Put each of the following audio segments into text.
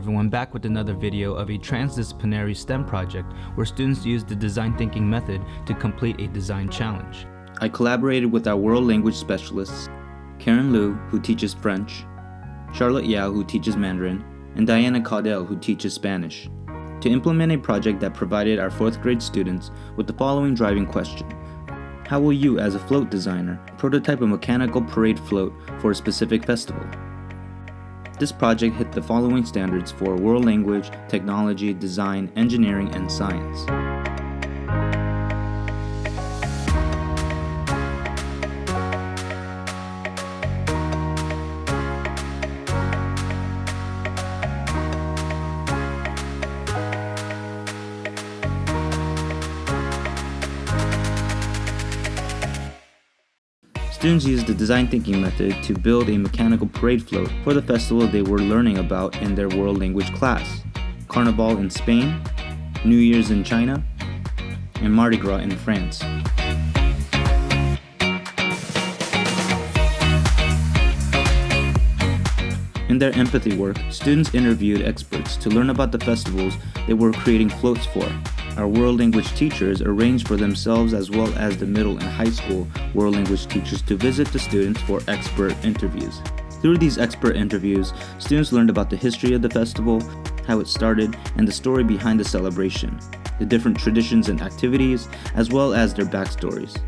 everyone, back with another video of a transdisciplinary STEM project where students use the design thinking method to complete a design challenge. I collaborated with our world language specialists, Karen Liu, who teaches French, Charolette Yao, who teaches Mandarin, and Diana Caudill, who teaches Spanish, to implement a project that provided our 4th grade students with the following driving question. How will you, as a float designer, prototype a mechanical parade float for a specific festival? This project hit the following standards for world language, technology, design, engineering, and science. Students used the design thinking method to build a mechanical parade float for the festival they were learning about in their world language class: Carnival in Spain, New Year's in China, and Mardi Gras in France. In their empathy work, students interviewed experts to learn about the festivals they were creating floats for. Our world language teachers arranged for themselves as well as the middle and high school world language teachers to visit the students for expert interviews. Through these expert interviews, students learned about the history of the festival, how it started, and the story behind the celebration, the different traditions and activities, as well as their backstories.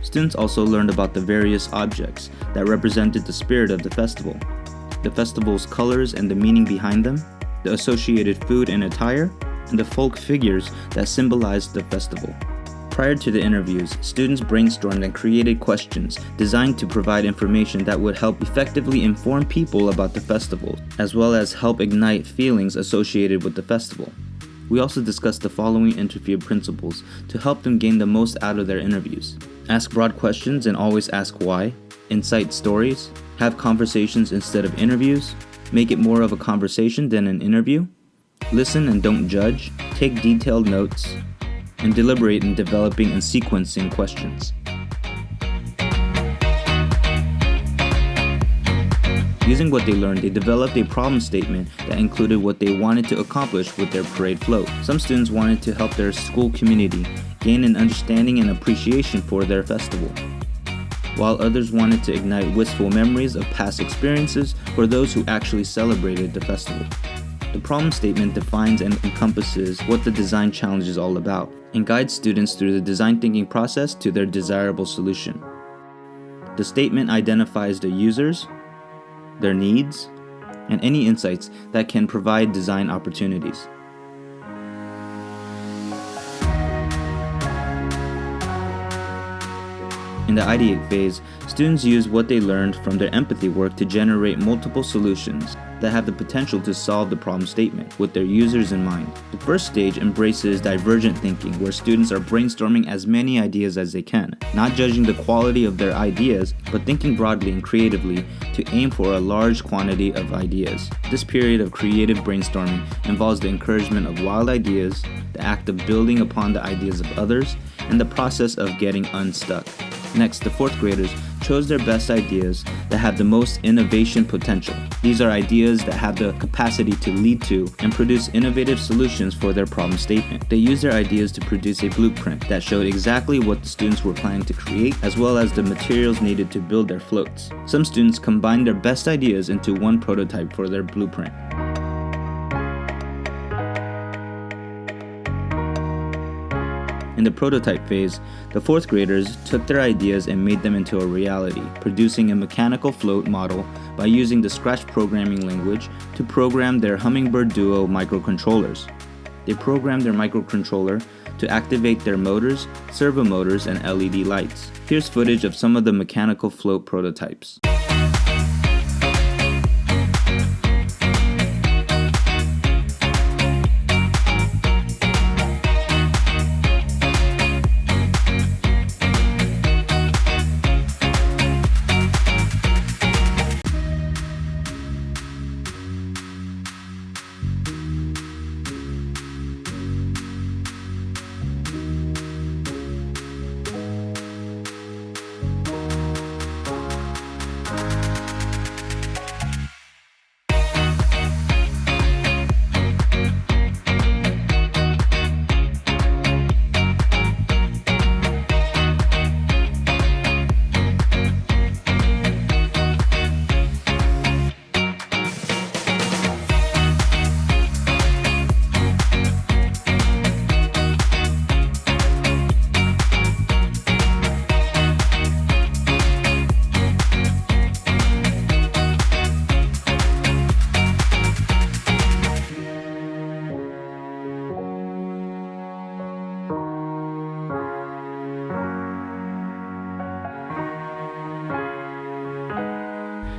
Students also learned about the various objects that represented the spirit of the festival, the festival's colors and the meaning behind them, the associated food and attire, and the folk figures that symbolized the festival. Prior to the interviews, students brainstormed and created questions designed to provide information that would help effectively inform people about the festival, as well as help ignite feelings associated with the festival. We also discussed the following interview principles to help them gain the most out of their interviews. Ask broad questions and always ask why. Incite stories. Have conversations instead of interviews. Make it more of a conversation than an interview. Listen and don't judge, take detailed notes, and deliberate in developing and sequencing questions. Using what they learned, they developed a problem statement that included what they wanted to accomplish with their parade float. Some students wanted to help their school community gain an understanding and appreciation for their festival, while others wanted to ignite wistful memories of past experiences for those who actually celebrated the festival. The problem statement defines and encompasses what the design challenge is all about and guides students through the design thinking process to their desirable solution. The statement identifies the users, their needs, and any insights that can provide design opportunities. In the ideate phase, students use what they learned from their empathy work to generate multiple solutions that have the potential to solve the problem statement with their users in mind. The first stage embraces divergent thinking, where students are brainstorming as many ideas as they can, not judging the quality of their ideas, but thinking broadly and creatively to aim for a large quantity of ideas. This period of creative brainstorming involves the encouragement of wild ideas, the act of building upon the ideas of others, and the process of getting unstuck. Next, the 4th graders chose their best ideas that have the most innovation potential. These are ideas that have the capacity to lead to and produce innovative solutions for their problem statement. They used their ideas to produce a blueprint that showed exactly what the students were planning to create, as well as the materials needed to build their floats. Some students combined their best ideas into one prototype for their blueprint. In the prototype phase, the 4th graders took their ideas and made them into a reality, producing a mechanical float model by using the Scratch programming language to program their Hummingbird Duo microcontrollers. They programmed their microcontroller to activate their motors, servo motors, and LED lights. Here's footage of some of the mechanical float prototypes.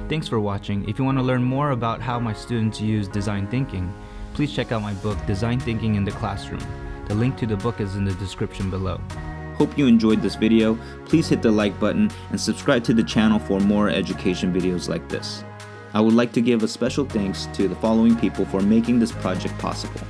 Thanks for watching. If you want to learn more about how my students use design thinking, please check out my book, Design Thinking in the Classroom. The link to the book is in the description below. Hope you enjoyed this video. Please hit the like button and subscribe to the channel for more education videos like this. I would like to give a special thanks to the following people for making this project possible.